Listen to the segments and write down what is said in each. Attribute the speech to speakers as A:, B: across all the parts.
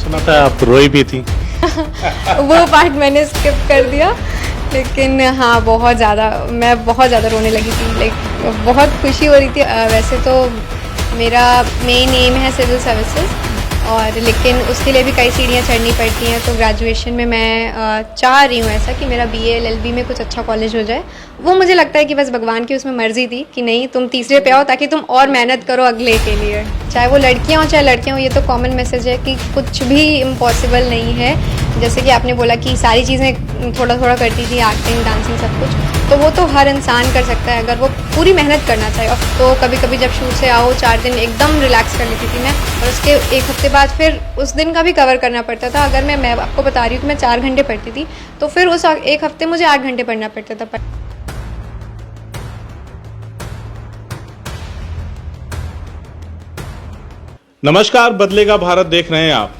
A: सुना था आप रोई भी थी।
B: वो पार्ट मैंने स्किप कर दिया, लेकिन हाँ मैं बहुत ज़्यादा रोने लगी थी। लाइक बहुत खुशी हो रही थी। वैसे तो मेरा मेन एम है सिविल सर्विसेज, और लेकिन उसके लिए भी कई सीढ़ियाँ चढ़नी पड़ती हैं। तो ग्रेजुएशन में मैं चाह रही हूँ ऐसा कि मेरा BA LLB में कुछ अच्छा कॉलेज हो जाए। वो मुझे लगता है कि बस भगवान की उसमें मर्जी थी कि नहीं, तुम तीसरे पे आओ ताकि तुम और मेहनत करो अगले के लिए। चाहे वो लड़कियाँ हो चाहे लड़के हों, ये तो कॉमन मैसेज है कि कुछ भी इम्पॉसिबल नहीं है। जैसे कि आपने बोला कि सारी चीज़ें थोड़ा थोड़ा करती थी, एक्टिंग, डांसिंग, सब कुछ, तो वो तो हर इंसान कर सकता है अगर वो पूरी मेहनत करना चाहे। तो कभी कभी जब शूट से आओ 4 दिन एकदम रिलैक्स कर लेती थी मैं, और उसके 1 हफ्ते बाद फिर उस दिन का भी कवर करना पड़ता था। अगर मैं आपको बता रही हूँ कि मैं 4 घंटे पढ़ती थी, तो फिर उस 1 हफ्ते मुझे 8 घंटे पढ़ना पड़ता था।
A: नमस्कार, बदलेगा भारत देख रहे हैं आप।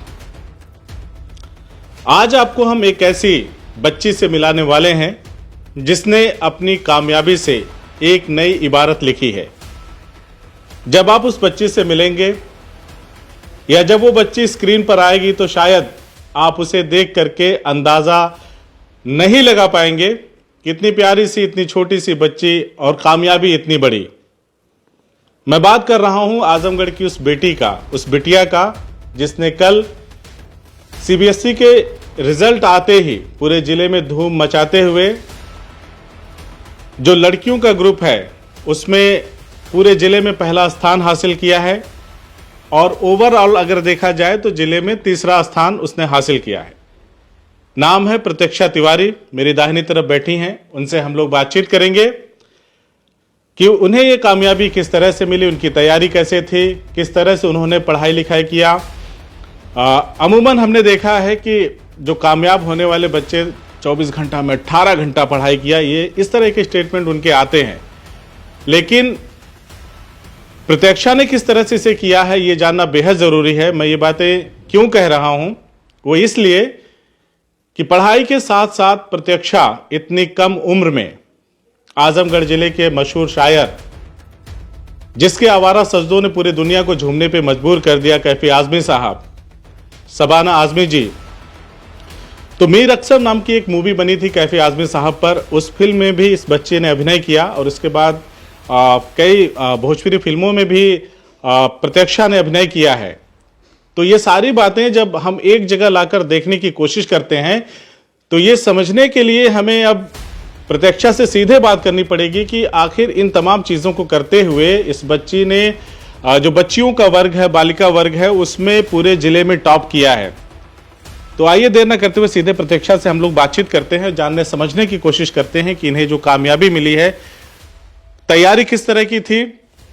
A: आज आपको हम एक ऐसी बच्ची से मिलाने वाले हैं जिसने अपनी कामयाबी से एक नई इबारत लिखी है। जब आप उस बच्ची से मिलेंगे या जब वो बच्ची स्क्रीन पर आएगी तो शायद आप उसे देख करके अंदाजा नहीं लगा पाएंगे कि इतनी प्यारी सी, इतनी छोटी सी बच्ची और कामयाबी इतनी बड़ी। मैं बात कर रहा हूं आजमगढ़ की उस बेटी का, उस बिटिया का, जिसने कल CBSE के रिजल्ट आते ही पूरे जिले में धूम मचाते हुए जो लड़कियों का ग्रुप है उसमें पूरे जिले में पहला स्थान हासिल किया है, और ओवरऑल अगर देखा जाए तो जिले में तीसरा स्थान उसने हासिल किया है। नाम है प्रतीक्षा तिवारी। मेरी दाहिनी तरफ बैठी हैं, उनसे हम लोग बातचीत करेंगे कि उन्हें ये कामयाबी किस तरह से मिली, उनकी तैयारी कैसे थी, किस तरह से उन्होंने पढ़ाई लिखाई किया। अमूमन हमने देखा है कि जो कामयाब होने वाले बच्चे 24 घंटा में 18 घंटा पढ़ाई किया, ये इस तरह के स्टेटमेंट उनके आते हैं। लेकिन प्रतीक्षा ने किस तरह से इसे किया है ये जानना बेहद ज़रूरी है। मैं ये बातें क्यों कह रहा हूं, वो इसलिए कि पढ़ाई के साथ साथ प्रतीक्षा इतनी कम उम्र में आजमगढ़ जिले के मशहूर शायर, जिसके आवारा सजदों ने पूरी दुनिया को झूमने पे मजबूर कर दिया, कैफी आजमी साहब, शबाना आजमी जी। तो मीर अक्सर नाम की एक मूवी बनी थी कैफी आजमी साहब पर, उस फिल्म में भी इस बच्चे ने अभिनय किया, और इसके बाद कई भोजपुरी फिल्मों में भी प्रतीक्षा ने अभिनय किया है। तो ये सारी बातें जब हम एक जगह लाकर देखने की कोशिश करते हैं तो ये समझने के लिए हमें अब प्रतीक्षा से सीधे बात करनी पड़ेगी कि आखिर इन तमाम चीज़ों को करते हुए इस बच्ची ने जो बच्चियों का वर्ग है, बालिका वर्ग है, उसमें पूरे जिले में टॉप किया है। तो आइए देर न करते हुए सीधे प्रतीक्षा से हम लोग बातचीत करते हैं, जानने समझने की कोशिश करते हैं कि इन्हें जो कामयाबी मिली है, तैयारी किस तरह की थी,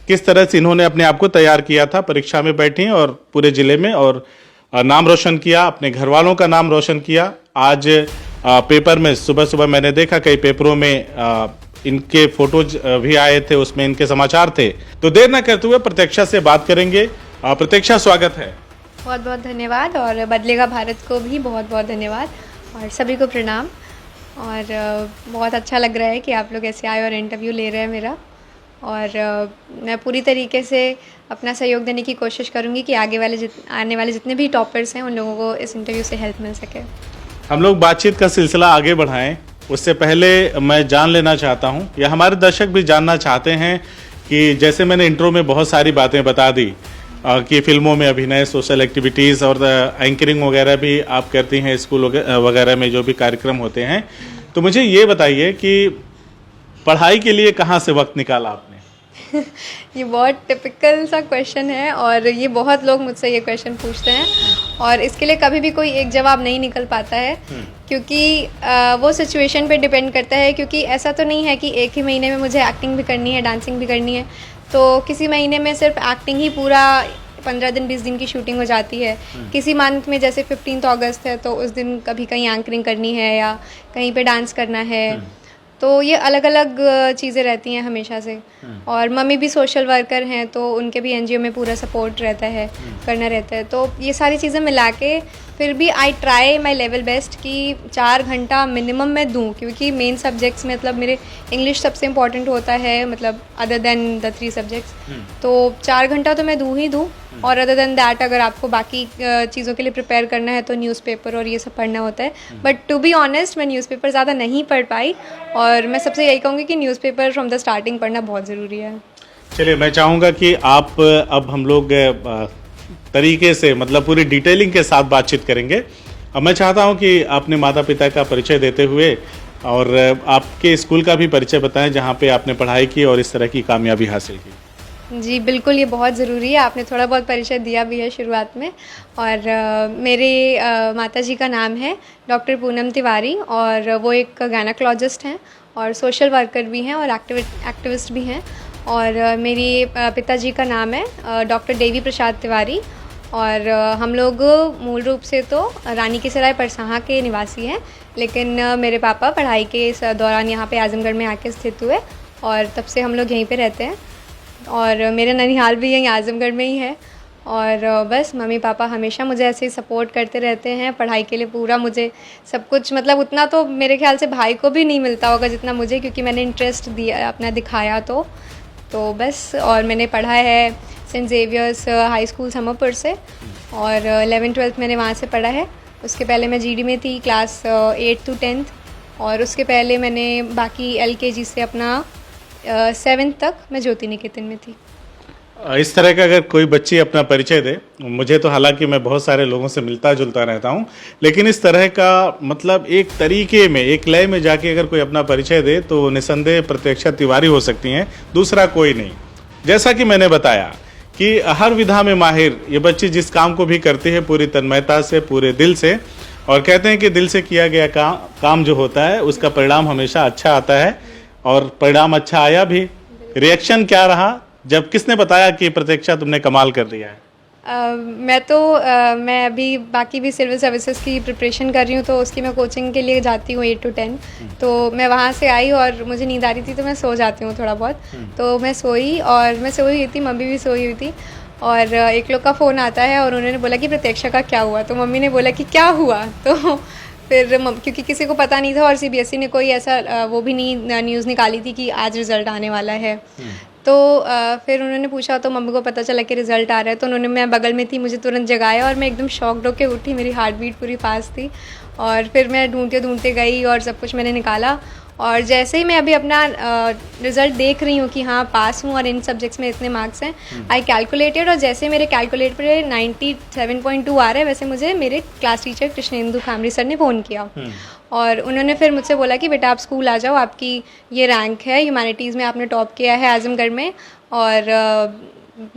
A: किस तरह से इन्होंने अपने आप को तैयार किया था। परीक्षा में बैठी और पूरे जिले में और नाम रोशन किया, अपने घर वालों का नाम रोशन किया। आज पेपर में सुबह सुबह मैंने देखा कई पेपरों में इनके फोटोज भी आए थे, उसमें इनके समाचार थे। तो देर न करते हुए प्रतीक्षा से बात करेंगे। प्रतीक्षा, स्वागत है।
B: बहुत बहुत धन्यवाद, और बदलेगा भारत को भी बहुत बहुत धन्यवाद, और सभी को प्रणाम। और बहुत अच्छा लग रहा है कि आप लोग ऐसे आए और इंटरव्यू ले रहे हैं मेरा, और मैं पूरी तरीके से अपना सहयोग देने की कोशिश करूँगी कि आने वाले जितने भी टॉपर्स हैं उन लोगों को इस इंटरव्यू से हेल्प मिल सके।
A: हम लोग बातचीत का सिलसिला आगे बढ़ाएं, उससे पहले मैं जान लेना चाहता हूं, या हमारे दर्शक भी जानना चाहते हैं कि जैसे मैंने इंट्रो में बहुत सारी बातें बता दी कि फिल्मों में अभिनय, सोशल एक्टिविटीज़ और एंकरिंग वगैरह भी आप करती हैं स्कूल वगैरह में जो भी कार्यक्रम होते हैं। तो मुझे ये बताइए कि पढ़ाई के लिए कहाँ से वक्त निकाला आपने?
B: ये बहुत टिपिकल सा क्वेश्चन है, और ये बहुत लोग मुझसे ये क्वेश्चन पूछते हैं, और इसके लिए कभी भी कोई एक जवाब नहीं निकल पाता है, क्योंकि वो सिचुएशन पे डिपेंड करता है। क्योंकि ऐसा तो नहीं है कि एक ही महीने में मुझे एक्टिंग भी करनी है, डांसिंग भी करनी है। तो किसी महीने में सिर्फ एक्टिंग ही पूरा 15 दिन 20 दिन की शूटिंग हो जाती है। किसी मंथ में जैसे 15 अगस्त है तो उस दिन कभी कहीं एंकरिंग करनी है या कहीं पे डांस करना है। तो ये अलग अलग चीज़ें रहती हैं हमेशा से। और मम्मी भी सोशल वर्कर हैं, तो उनके भी NGO में पूरा सपोर्ट रहता है, करना रहता है। तो ये सारी चीज़ें मिला के फिर भी I try my level best कि 4 घंटा मिनिमम मैं दूँ, क्योंकि मेन सब्जेक्ट्स मतलब मेरे इंग्लिश सबसे इम्पॉर्टेंट होता है, मतलब अदर देन द 3 सब्जेक्ट्स। तो 4 घंटा तो मैं दूँ ही दूँ, और अदर देन दैट अगर आपको बाकी चीज़ों के लिए प्रिपेयर करना है तो न्यूज़पेपर और ये सब पढ़ना होता है। बट टू बी ऑनेस्ट मैं न्यूज़पेपर ज़्यादा नहीं पढ़ पाई, और मैं सबसे यही कहूँगी कि न्यूज़पेपर फ्रॉम द स्टार्टिंग पढ़ना बहुत ज़रूरी है।
A: चलिए, मैं चाहूँगा कि आप अब हम लोग तरीके से मतलब पूरी डिटेलिंग के साथ बातचीत करेंगे। अब मैं चाहता हूँ कि अपने माता पिता का परिचय देते हुए और आपके स्कूल का भी परिचय बताएं जहाँ पे आपने पढ़ाई की और इस तरह की कामयाबी हासिल की।
B: जी बिल्कुल, ये बहुत ज़रूरी है। आपने थोड़ा बहुत परिचय दिया भी है शुरुआत में। और मेरे माताजी का नाम है डॉक्टर पूनम तिवारी, और वो एक गायनेकोलॉजिस्ट हैं और सोशल वर्कर भी हैं और एक्टिविस्ट भी हैं। और मेरी पिताजी का नाम है डॉक्टर देवी प्रसाद तिवारी, और हम लोग मूल रूप से तो रानी की सराय परसाहा के निवासी हैं, लेकिन मेरे पापा पढ़ाई के इस दौरान यहाँ पे आजमगढ़ में आके स्थित हुए और तब से हम लोग यहीं पे रहते हैं। और मेरा ननिहाल भी यहीं आजमगढ़ में ही है। और बस मम्मी पापा हमेशा मुझे ऐसे ही सपोर्ट करते रहते हैं पढ़ाई के लिए, पूरा मुझे सब कुछ, मतलब उतना तो मेरे ख्याल से भाई को भी नहीं मिलता होगा जितना मुझे, क्योंकि मैंने इंटरेस्ट दिया अपना दिखाया तो बस। और मैंने पढ़ा है saint Xavier's high school Samarpur से, और 11th-12th मैंने वहाँ से पढ़ा है। उसके पहले मैं जीडी में थी क्लास 8 to 10th, और उसके पहले मैंने बाकी LKG से अपना 7th तक मैं ज्योति निकेतन में थी।
A: इस तरह का अगर कोई बच्ची अपना परिचय दे, मुझे तो हालांकि मैं बहुत सारे लोगों से मिलता जुलता रहता हूं, लेकिन इस तरह का मतलब एक तरीके में एक लय में जाके अगर कोई अपना परिचय दे तो निसंदेह प्रतीक्षा तिवारी हो सकती हैं, दूसरा कोई नहीं। जैसा कि मैंने बताया कि हर विधा में माहिर ये बच्ची जिस काम को भी करती है पूरी तन्मयता से, पूरे दिल से, और कहते हैं कि दिल से किया गया काम जो होता है उसका परिणाम हमेशा अच्छा आता है, और परिणाम अच्छा आया भी। रिएक्शन क्या रहा जब किसने बताया कि प्रतीक्षा तुमने कमाल कर दिया है?
B: मैं अभी बाकी भी सिविल सर्विसेज की प्रिपरेशन कर रही हूँ, तो उसकी मैं कोचिंग के लिए जाती हूँ 8 to 10। तो मैं वहाँ से आई और मुझे नींद आ रही थी, तो मैं सो जाती हूँ थोड़ा बहुत। तो मैं सोई हुई थी, मम्मी भी सोई हुई थी, और एक लोग का फ़ोन आता है और उन्होंने बोला कि प्रतीक्षा का क्या हुआ। तो मम्मी ने बोला कि क्या हुआ, तो फिर क्योंकि किसी को पता नहीं था और CBSE ने कोई ऐसा वो भी नहीं न्यूज़ निकाली थी कि आज रिज़ल्ट आने वाला है। तो फिर उन्होंने पूछा, तो मम्मी को पता चला कि रिज़ल्ट आ रहा है, तो उन्होंने, मैं बगल में थी, मुझे तुरंत जगाया और मैं एकदम शॉक्ड होके उठी, मेरी हार्ट बीट पूरी फास्ट थी। और फिर मैं ढूंढते ढूंढते गई और सब कुछ मैंने निकाला, और जैसे ही मैं अभी अपना रिज़ल्ट देख रही हूँ कि हाँ पास हूँ और इन सब्जेक्ट्स में इतने मार्क्स हैं, आई कैलकुलेटेड, और जैसे मेरे कैलकुलेट पर 97.2 आ रहा है, वैसे मुझे मेरे क्लास टीचर कृष्णेंदु खामरी सर ने फ़ोन किया, और उन्होंने फिर मुझसे बोला कि बेटा आप स्कूल आ जाओ, आपकी ये रैंक है, ह्यूमैनिटीज़ में आपने टॉप किया है आजमगढ़ में, और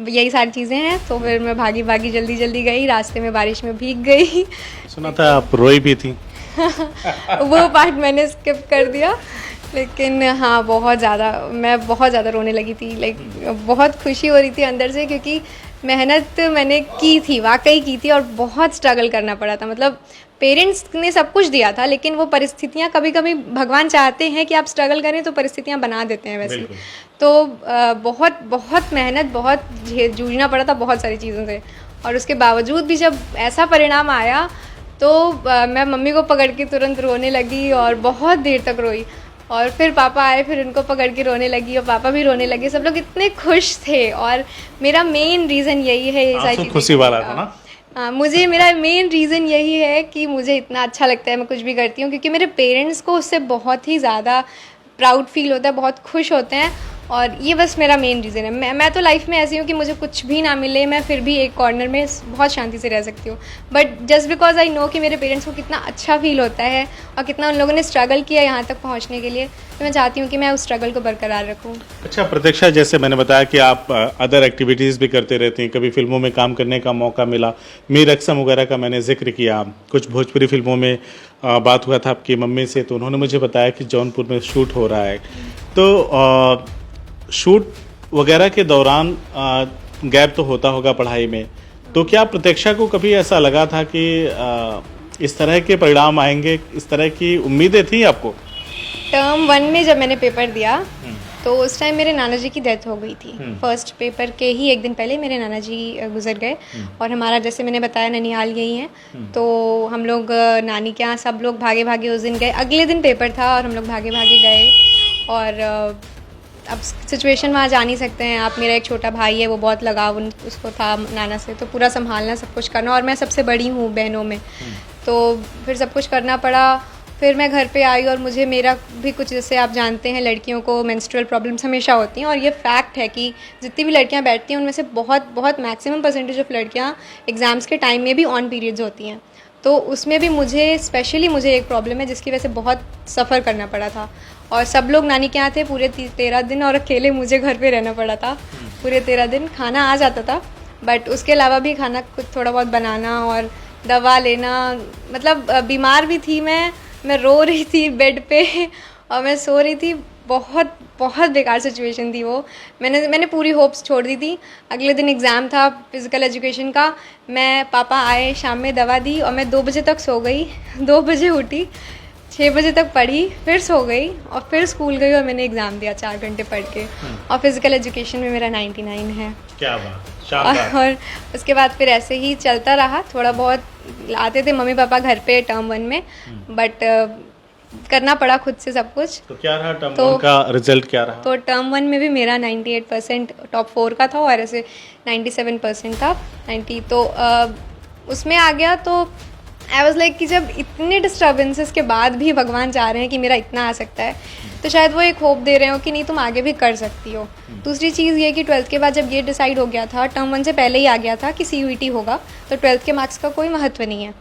B: यही सारी चीज़ें हैं। तो फिर मैं भागी जल्दी गई, रास्ते में बारिश में भीग गई।
A: सुना था आप रोई भी थी।
B: वो पार्ट मैंने स्किप कर दिया, लेकिन हाँ मैं बहुत ज़्यादा रोने लगी थी। लाइक बहुत खुशी हो रही थी अंदर से, क्योंकि मेहनत मैंने की थी, वाकई की थी, और बहुत स्ट्रगल करना पड़ा था। मतलब पेरेंट्स ने सब कुछ दिया था, लेकिन वो परिस्थितियाँ, कभी कभी भगवान चाहते हैं कि आप स्ट्रगल करें तो परिस्थितियाँ बना देते हैं वैसे। तो बहुत मेहनत, बहुत जूझना पड़ा था बहुत सारी चीज़ों से, और उसके बावजूद भी जब ऐसा परिणाम आया तो मैं मम्मी को पकड़ के तुरंत रोने लगी और बहुत देर तक रोई। और फिर पापा आए, फिर उनको पकड़ के रोने लगी और पापा भी रोने लगे, सब लोग इतने खुश थे। और मेरा मेन रीज़न यही है,
A: खुशी वाला था ना?
B: मुझे मेरा मेन रीज़न यही है कि मुझे इतना अच्छा लगता है, मैं कुछ भी करती हूँ, क्योंकि मेरे पेरेंट्स को उससे बहुत ही ज़्यादा प्राउड फील होता है, बहुत खुश होते हैं, और ये बस मेरा मेन रीज़न है। मैं तो लाइफ में ऐसी हूँ कि मुझे कुछ भी ना मिले, मैं फिर भी एक कॉर्नर में बहुत शांति से रह सकती हूँ, but just because I know कि मेरे पेरेंट्स को कितना अच्छा फील होता है और कितना उन लोगों ने स्ट्रगल किया यहाँ तक पहुँचने के लिए, तो मैं चाहती हूँ कि मैं उस स्ट्रगल को बरकरार रखूँ।
A: अच्छा प्रतीक्षा, जैसे मैंने बताया कि आप अदर एक्टिविटीज़ भी करते रहती हैं, कभी फिल्मों में काम करने का मौका मिला, मीर अक्सम वगैरह का मैंने जिक्र किया, कुछ भोजपुरी फिल्मों में बात हुआ था आपकी मम्मी से, तो उन्होंने मुझे बताया कि जौनपुर में शूट हो रहा है। तो शूट वगैरह के दौरान गैप तो होता होगा पढ़ाई में, तो क्या प्रतीक्षा को कभी ऐसा लगा था कि इस तरह के परिणाम आएंगे, इस तरह की उम्मीदें थी आपको?
B: टर्म 1 में जब मैंने पेपर दिया तो उस टाइम मेरे नाना जी की डेथ हो गई थी। फर्स्ट पेपर के ही एक दिन पहले मेरे नाना जी गुजर गए, और हमारा, जैसे मैंने बताया, ननिहाल यही है, तो हम लोग नानी के यहाँ सब लोग भागे उस दिन गए। अगले दिन पेपर था और हम लोग भागे गए, और अब सिचुएशन वहाँ जा नहीं सकते हैं आप। मेरा एक छोटा भाई है, वो बहुत लगाव उसको था नाना से, तो पूरा संभालना, सब कुछ करना, और मैं सबसे बड़ी हूँ बहनों में, तो फिर सब कुछ करना पड़ा। फिर मैं घर पे आई और मुझे मेरा भी कुछ, जैसे आप जानते हैं लड़कियों को मेंस्ट्रुअल प्रॉब्लम्स हमेशा होती हैं, और ये फैक्ट है कि जितनी भी लड़कियां बैठती हैं उनमें से बहुत मैक्सिमम परसेंटेज ऑफ लड़कियां एग्ज़ाम्स के टाइम में भी ऑन पीरियड्स होती हैं। तो उसमें भी मुझे एक प्रॉब्लम है जिसकी वजह से बहुत सफ़र करना पड़ा था। और सब लोग नानी के यहाँ थे पूरे 13 दिन, और अकेले मुझे घर पे रहना पड़ा था पूरे 13 दिन। खाना आ जाता था, बट उसके अलावा भी खाना कुछ थोड़ा बहुत बनाना और दवा लेना, मतलब बीमार भी थी मैं रो रही थी बेड पे और मैं सो रही थी। बहुत बेकार सिचुएशन थी वो। मैंने पूरी होप्स छोड़ दी थी। अगले दिन एग्ज़ाम था फिज़िकल एजुकेशन का। पापा आए, शाम में दवा दी और मैं 2 बजे तक सो गई। 2 बजे उठी, 6 बजे तक पढ़ी, फिर सो गई और फिर स्कूल गई और मैंने एग्ज़ाम दिया 4 घंटे पढ़ के। और फिज़िकल एजुकेशन में मेरा 99 है।
A: क्या बात, शानदार।
B: और उसके बाद फिर ऐसे ही चलता रहा। थोड़ा बहुत आते थे मम्मी पापा घर पे टर्म 1 में, बट करना पड़ा खुद से सब कुछ।
A: तो क्या रहा टर्म 1 का रिजल्ट, क्या रहा?
B: तो टर्म 1 में भी मेरा 98% टॉप 4 का था, और ऐसे 97% था, 90। तो उसमें आ गया। तो आई वाज लाइक कि जब इतने डिस्टर्बेंसेस के बाद भी भगवान चाह रहे हैं कि मेरा इतना आ सकता है, तो शायद वो एक होप दे रहे हो कि नहीं, तुम आगे भी कर सकती हो। दूसरी चीज़ ये कि 12th के बाद जब ये डिसाइड हो गया था, टर्म 1 से पहले ही आ गया था कि CUET होगा, तो 12th के मार्क्स का कोई महत्व नहीं है।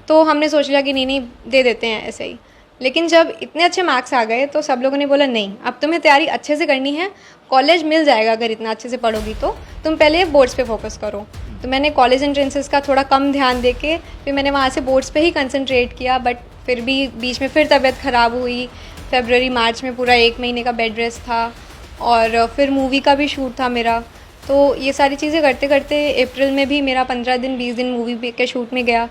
B: तो हमने सोच लिया कि नहीं दे देते हैं ऐसे ही। लेकिन जब इतने अच्छे मार्क्स आ गए तो सब लोगों ने बोला नहीं, अब तुम्हें तैयारी अच्छे से करनी है, कॉलेज मिल जाएगा अगर इतना अच्छे से पढ़ोगी तो, तुम पहले बोर्ड्स पे फोकस करो। तो मैंने कॉलेज एंट्रेंसेस का थोड़ा कम ध्यान देके फिर मैंने वहाँ से बोर्ड्स पे ही कंसंट्रेट किया। बट फिर भी बीच में फिर तबीयत ख़राब हुई। फरवरी मार्च में पूरा 1 महीने का बेड रेस्ट था, और फिर मूवी का भी शूट था मेरा। तो ये सारी चीज़ें करते करते अप्रैल में भी मेरा 15 दिन 20 दिन मूवी के शूट में गया।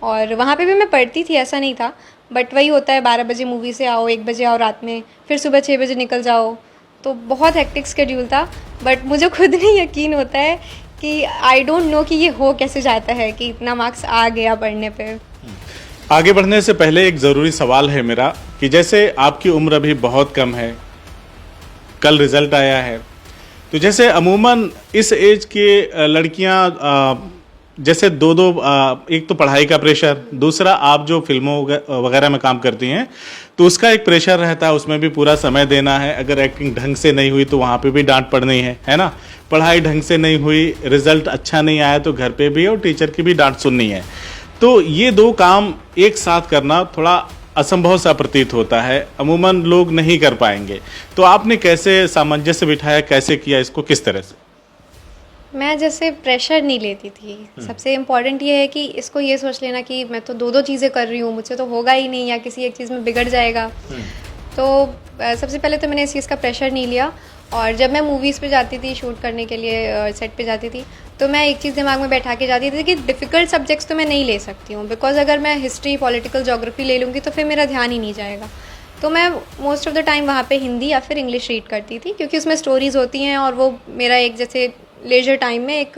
B: और वहाँ पे भी मैं पढ़ती थी, ऐसा नहीं था, बट वही होता है 12 बजे मूवी से आओ, 1 बजे आओ रात में, फिर सुबह 6 बजे निकल जाओ। तो बहुत हेक्टिक शेड्यूल था। बट मुझे खुद नहीं यकीन होता है कि आई डोंट नो कि ये हो कैसे जाता है कि इतना मार्क्स आ गया पढ़ने पे।
A: आगे बढ़ने से पहले एक ज़रूरी सवाल है मेरा कि जैसे आपकी उम्र अभी बहुत कम है, कल रिज़ल्ट आया है, तो जैसे अमूमन इस एज के लड़कियां जैसे दो एक तो पढ़ाई का प्रेशर, दूसरा आप जो फिल्मों वगैरह में काम करती हैं तो उसका एक प्रेशर रहता है, उसमें भी पूरा समय देना है। अगर एक्टिंग ढंग से नहीं हुई तो वहाँ पे भी डांट पड़नी है ना। पढ़ाई ढंग से नहीं हुई, रिजल्ट अच्छा नहीं आया तो घर पे भी और टीचर की भी डांट सुननी है। तो ये 2 काम एक साथ करना थोड़ा असंभव सा प्रतीत होता है, अमूमन लोग नहीं कर पाएंगे। तो आपने कैसे सामंजस्य बिठाया, कैसे किया इसको, किस तरह से?
B: मैं जैसे प्रेशर नहीं लेती थी। सबसे इम्पॉर्टेंट ये है कि इसको ये सोच लेना कि मैं तो 2 चीज़ें कर रही हूँ, मुझसे तो होगा ही नहीं, या किसी एक चीज़ में बिगड़ जाएगा। तो सबसे पहले तो मैंने इस चीज़ का प्रेशर नहीं लिया। और जब मैं मूवीज़ पे जाती थी शूट करने के लिए, सेट पे जाती थी, तो मैं एक चीज़ दिमाग में बैठा के जाती थी कि डिफ़िकल्ट सब्जेक्ट्स तो मैं नहीं ले सकती हूँ, बिकॉज अगर मैं हिस्ट्री, पॉलिटिकल, ज्योग्राफी ले लूँगी तो फिर मेरा ध्यान ही नहीं जाएगा। तो मैं मोस्ट ऑफ द टाइम वहाँ पे हिंदी या फिर इंग्लिश रीड करती थी, क्योंकि उसमें स्टोरीज़ होती हैं और वो मेरा एक जैसे लेजर टाइम में एक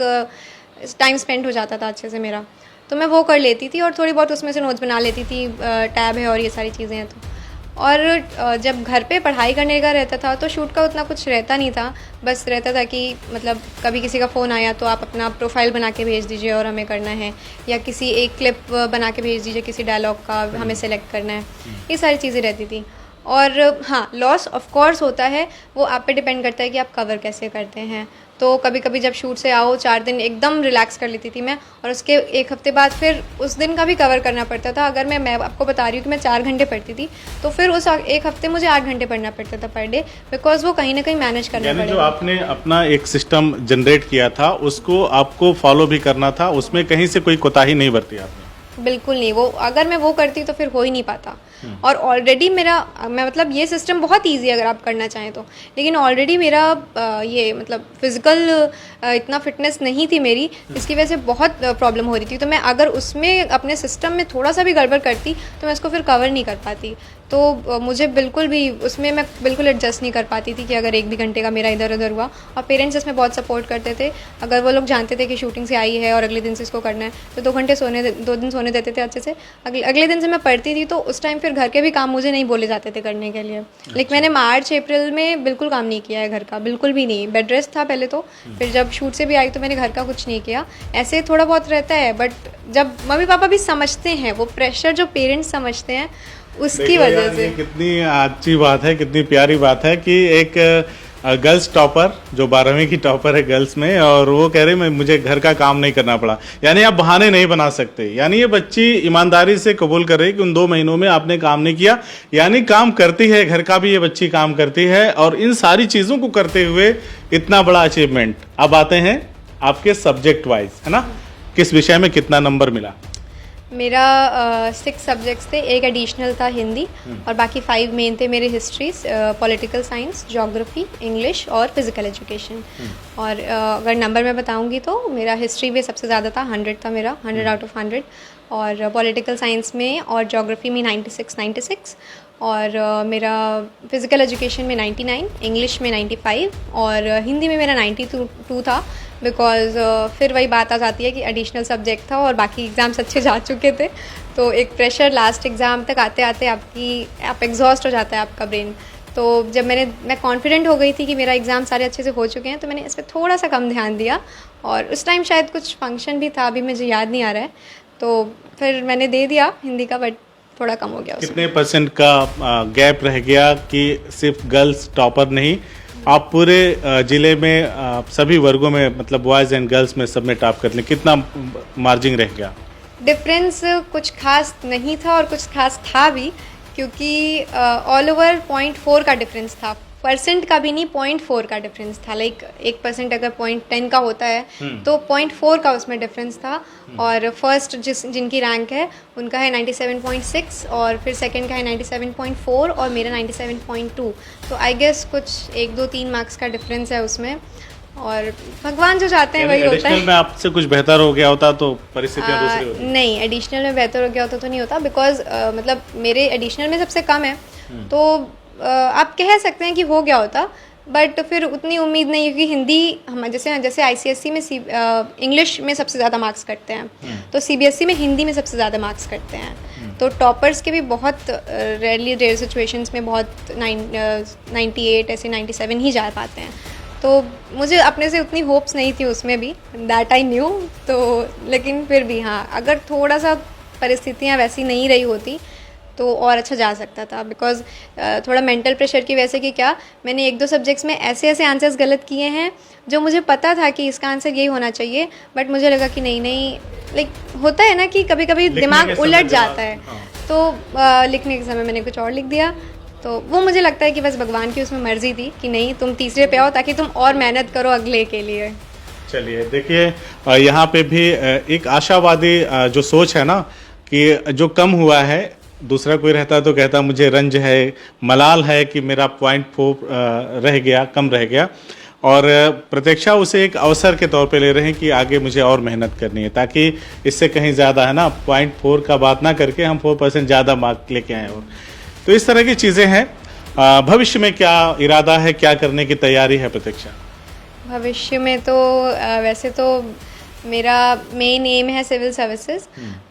B: टाइम स्पेंड हो जाता था अच्छे से मेरा। तो मैं वो कर लेती थी और थोड़ी बहुत उसमें से नोट्स बना लेती थी, टैब है और ये सारी चीज़ें हैं। तो और जब घर पे पढ़ाई करने का रहता था तो शूट का उतना कुछ रहता नहीं था। बस रहता था कि मतलब कभी किसी का फ़ोन आया तो आप अपना प्रोफाइल बना के भेज दीजिए और हमें करना है, या किसी एक क्लिप बना के भेज दीजिए किसी डायलॉग का, हमें सेलेक्ट करना है। ये सारी चीज़ें रहती थी। और हाँ, लॉस ऑफ कोर्स होता है, वो आप पे डिपेंड करता है कि आप कवर कैसे करते हैं। तो कभी कभी जब शूट से आओ 4 दिन एकदम रिलैक्स कर लेती थी मैं, और उसके 1 हफ्ते बाद फिर उस दिन का भी कवर करना पड़ता था। अगर मैं आपको बता रही हूँ कि मैं 4 घंटे पढ़ती थी, तो फिर उस 1 हफ्ते मुझे 8 घंटे पढ़ना पड़ता था पर डे, बिकॉज वो कहीं ना कहीं मैनेज करना पड़ेगा।
A: जो आपने अपना एक सिस्टम जनरेट किया था उसको आपको फॉलो भी करना था, उसमें कहीं से कोई कोताही नहीं बरती आपने?
B: बिल्कुल नहीं। वो अगर मैं वो करती तो फिर हो ही नहीं पाता। और ऑलरेडी मेरा मैं मतलब ये सिस्टम बहुत इजी है अगर आप करना चाहें तो, लेकिन ऑलरेडी मेरा ये मतलब फिज़िकल इतना फिटनेस नहीं थी मेरी, इसकी वजह से बहुत प्रॉब्लम हो रही थी। तो मैं अगर उसमें अपने सिस्टम में थोड़ा सा भी गड़बड़ करती तो मैं इसको फिर कवर नहीं कर पाती। तो मुझे बिल्कुल भी उसमें मैं बिल्कुल एडजस्ट नहीं कर पाती थी कि अगर 1 भी घंटे का मेरा इधर उधर हुआ। और पेरेंट्स इसमें बहुत सपोर्ट करते थे। अगर वो लोग जानते थे कि शूटिंग से आई है और अगले दिन से इसको करना है तो 2 घंटे 2 दिन सोने देते थे अच्छे से। अगले दिन से मैं पढ़ती थी तो उस टाइम फिर फिर घर के भी काम मुझे नहीं बोले जाते थे करने के लिए। लेकिन मैंने मार्च अप्रैल में बिल्कुल काम नहीं किया है घर का, बिल्कुल भी नहीं। बेड रेस्ट था पहले तो, फिर जब शूट से भी आई तो मैंने घर का कुछ नहीं किया। ऐसे थोड़ा बहुत रहता है, बट जब मम्मी पापा भी समझते हैं, वो प्रेशर जो पेरेंट्स समझते हैं उसकी वजह से।
A: कितनी अच्छी बात है, कितनी प्यारी बात है कि एक गर्ल्स टॉपर जो 12वीं की टॉपर है गर्ल्स में, और वो कह रही मुझे घर का काम नहीं करना पड़ा। यानी आप बहाने नहीं बना सकते। यानी ये बच्ची ईमानदारी से कबूल कर रही कि उन 2 महीनों में आपने काम नहीं किया। यानी काम करती है, घर का भी ये बच्ची काम करती है, और इन सारी चीज़ों को करते हुए इतना बड़ा अचीवमेंट। अब आते हैं आपके सब्जेक्ट वाइज, है ना, किस विषय में कितना नंबर मिला?
B: मेरा 6 सब्जेक्ट्स थे, एक एडिशनल था हिंदी, और बाकी 5 मेन थे मेरे, history, political science, geography, English और फिजिकल एजुकेशन। और अगर नंबर मैं बताऊंगी तो मेरा हिस्ट्री में सबसे ज़्यादा था, 100 था मेरा, 100 आउट ऑफ 100। और पॉलिटिकल साइंस में और ज्योग्राफी में 96, और मेरा फिजिकल एजुकेशन में 99, इंग्लिश में 95, और हिंदी में मेरा 92 था। बिकॉज फिर वही बात आ जाती है कि एडिशनल सब्जेक्ट था और बाकी एग्ज़ाम्स अच्छे जा चुके थे, तो एक प्रेशर लास्ट एग्ज़ाम तक आते आते आप एग्जॉस्ट हो जाता है आपका ब्रेन। तो जब मैं कॉन्फिडेंट हो गई थी कि मेरा एग्ज़ाम सारे अच्छे से हो चुके हैं, तो मैंने इस पर थोड़ा सा कम ध्यान दिया। और उस टाइम शायद कुछ फंक्शन भी था, अभी मुझे याद नहीं आ रहा है, तो फिर मैंने दे दिया हिंदी का, बट थोड़ा कम हो गया।
A: कितने % का गैप रह गया कि सिर्फ गर्ल्स टॉपर नहीं, आप पूरे जिले में सभी वर्गों में, मतलब बॉयज़ एंड गर्ल्स में सब में टॉप कर लें? कितना मार्जिन रह गया?
B: डिफरेंस कुछ खास नहीं था और कुछ खास था भी, क्योंकि ऑल ओवर 0.4 का डिफरेंस था, परसेंट का भी नहीं, 0.4 का डिफरेंस था। लाइक 1% अगर 0.10 का होता है तो 0.4 का उसमें डिफरेंस था। और फर्स्ट जिनकी रैंक है उनका है 97.6, और फिर सेकंड का है 97.4, और मेरा 97.2। तो आई गेस कुछ 1, 2, 3 मार्क्स का डिफरेंस है उसमें, और भगवान जो चाहते हैं वही होता है।
A: में आपसे कुछ बेहतर हो गया होता तो परिस्थितियां दूसरी होती?
B: नहीं, एडिशनल में बेहतर हो गया होता तो नहीं होता, बिकॉज मतलब मेरे एडिशनल में सबसे कम है, तो आप कह सकते हैं कि हो गया होता, बट फिर उतनी उम्मीद नहीं, क्योंकि हिंदी हम जैसे ICSE में इंग्लिश में सबसे ज़्यादा मार्क्स करते हैं, तो CBSE में हिंदी में सबसे ज़्यादा मार्क्स करते हैं। तो टॉपर्स के भी बहुत रेयर सिचुएशंस में बहुत 98 ऐसे 97 ही जा पाते हैं। तो मुझे अपने से उतनी होप्स नहीं थी उसमें भी, दैट आई न्यू। तो लेकिन फिर भी हाँ, अगर थोड़ा सा परिस्थितियाँ वैसी नहीं रही होती तो और अच्छा जा सकता था, बिकॉज थोड़ा मेंटल प्रेशर की वजह से, कि क्या मैंने 1-2 सब्जेक्ट्स में ऐसे आंसर्स गलत किए हैं जो मुझे पता था कि इसका आंसर यही होना चाहिए, बट मुझे लगा कि नहीं, लाइक होता है ना कि कभी कभी दिमाग उलट जाता है।
A: हाँ।
B: तो लिखने के समय मैंने कुछ और लिख दिया, तो वो मुझे लगता है कि बस भगवान की उसमें मर्जी थी कि नहीं, तुम तीसरे पे आओ ताकि तुम और मेहनत करो अगले के लिए।
A: चलिए देखिए, यहाँ पे भी एक आशावादी जो सोच है ना, कि जो कम हुआ है, दूसरा कोई रहता तो कहता मुझे रंज है, मलाल है कि मेरा 0.4 रह गया, कम रह गया, और प्रतीक्षा उसे एक अवसर के तौर पे ले रहे हैं कि आगे मुझे और मेहनत करनी है, ताकि इससे कहीं ज़्यादा, है ना, 0.4 का बात ना करके हम 4% ज़्यादा मार्क लेके आए। और तो इस तरह की चीज़ें हैं। भविष्य में क्या इरादा है, क्या करने की तैयारी है प्रतीक्षा?
B: भविष्य में तो वैसे तो मेरा मेन एम है सिविल सर्विसेज,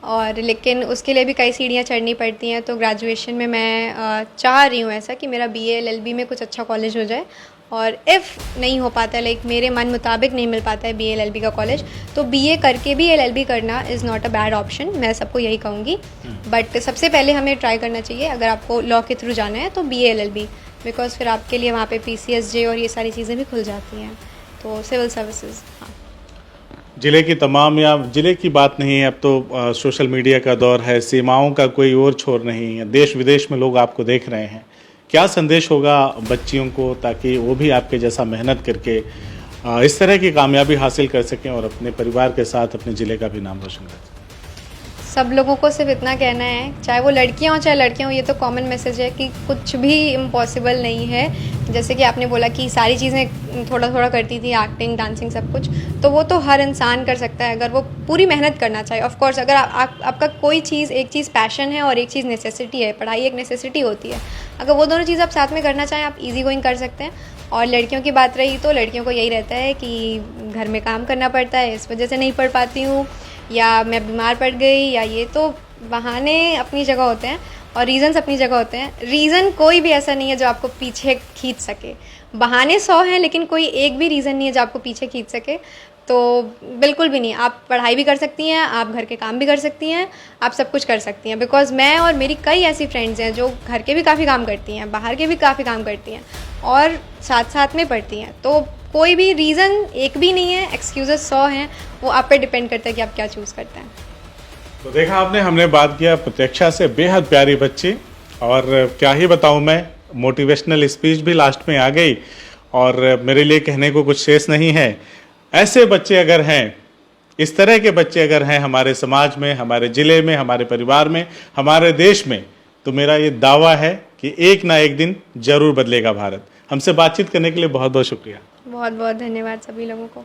B: और लेकिन उसके लिए भी कई सीढ़ियाँ चढ़नी पड़ती हैं। तो ग्रेजुएशन में मैं चाह रही हूँ ऐसा कि मेरा BA LLB में कुछ अच्छा कॉलेज हो जाए, और इफ़ नहीं हो पाता है, लाइक मेरे मन मुताबिक नहीं मिल पाता है BA LLB का कॉलेज, तो BA करके भी LLB करना is not a bad option, मैं सबको यही कहूँगी। बट सबसे पहले हमें ट्राई करना चाहिए, अगर आपको लॉ के थ्रू जाना है तो BA LLB, बिकॉज फिर आपके लिए वहाँ पे PCSJ और ये सारी चीज़ें भी खुल जाती हैं। तो सिविल सर्विसेज, हाँ।
A: जिले की तमाम, या जिले की बात नहीं है, अब तो सोशल मीडिया का दौर है, सीमाओं का कोई और छोर नहीं है, देश विदेश में लोग आपको देख रहे हैं। क्या संदेश होगा बच्चियों को, ताकि वो भी आपके जैसा मेहनत करके इस तरह की कामयाबी हासिल कर सकें और अपने परिवार के साथ अपने ज़िले का भी नाम रोशन कर सकें?
B: सब लोगों को सिर्फ इतना कहना है, चाहे वो लड़कियां हो चाहे लड़के हों, ये तो कॉमन मैसेज है कि कुछ भी इम्पॉसिबल नहीं है। जैसे कि आपने बोला कि सारी चीज़ें थोड़ा थोड़ा करती थी, एक्टिंग, डांसिंग, सब कुछ, तो वो तो हर इंसान कर सकता है अगर वो पूरी मेहनत करना चाहे। ऑफ कोर्स अगर आपका कोई चीज़, एक चीज़ पैशन है और एक चीज़ नेसेसिटी है, पढ़ाई एक नेसेसिटी होती है, अगर वो दोनों चीज़ आप साथ में करना चाहें, आप ईजी गोइंग कर सकते हैं। और लड़कियों की बात रही तो लड़कियों को यही रहता है कि घर में काम करना पड़ता है, इस वजह से नहीं पढ़ पाती हूँ, या मैं बीमार पड़ गई, या ये तो बहाने अपनी जगह होते हैं। और रीज़न्स अपनी जगह होते हैं। रीज़न कोई भी ऐसा नहीं है जो आपको पीछे खींच सके। बहाने 100 हैं, लेकिन कोई एक भी रीज़न नहीं है जो आपको पीछे खींच सके। तो बिल्कुल भी नहीं, आप पढ़ाई भी कर सकती हैं, आप घर के काम भी कर सकती हैं, आप सब कुछ कर सकती हैं। बिकॉज़ मैं और मेरी कई ऐसी फ्रेंड्स हैं जो घर के भी काफ़ी काम करती हैं, बाहर के भी काफ़ी काम करती हैं और साथ साथ में पढ़ती हैं। तो कोई भी रीज़न एक भी नहीं है, एक्सक्यूज़ेस 100 हैं, वो आप पे डिपेंड करता है कि आप क्या चूज़ करते हैं।
A: तो देखा आपने, हमने बात किया प्रतीक्षा से, बेहद प्यारी बच्ची, और क्या ही बताऊं मैं, मोटिवेशनल स्पीच भी लास्ट में आ गई और मेरे लिए कहने को कुछ शेष नहीं है। ऐसे बच्चे अगर हैं, इस तरह के बच्चे अगर हैं हमारे समाज में, हमारे ज़िले में, हमारे परिवार में, हमारे देश में, तो मेरा ये दावा है कि एक ना एक दिन जरूर बदलेगा भारत। हमसे बातचीत करने के लिए बहुत बहुत शुक्रिया।
B: बहुत बहुत धन्यवाद सभी लोगों को।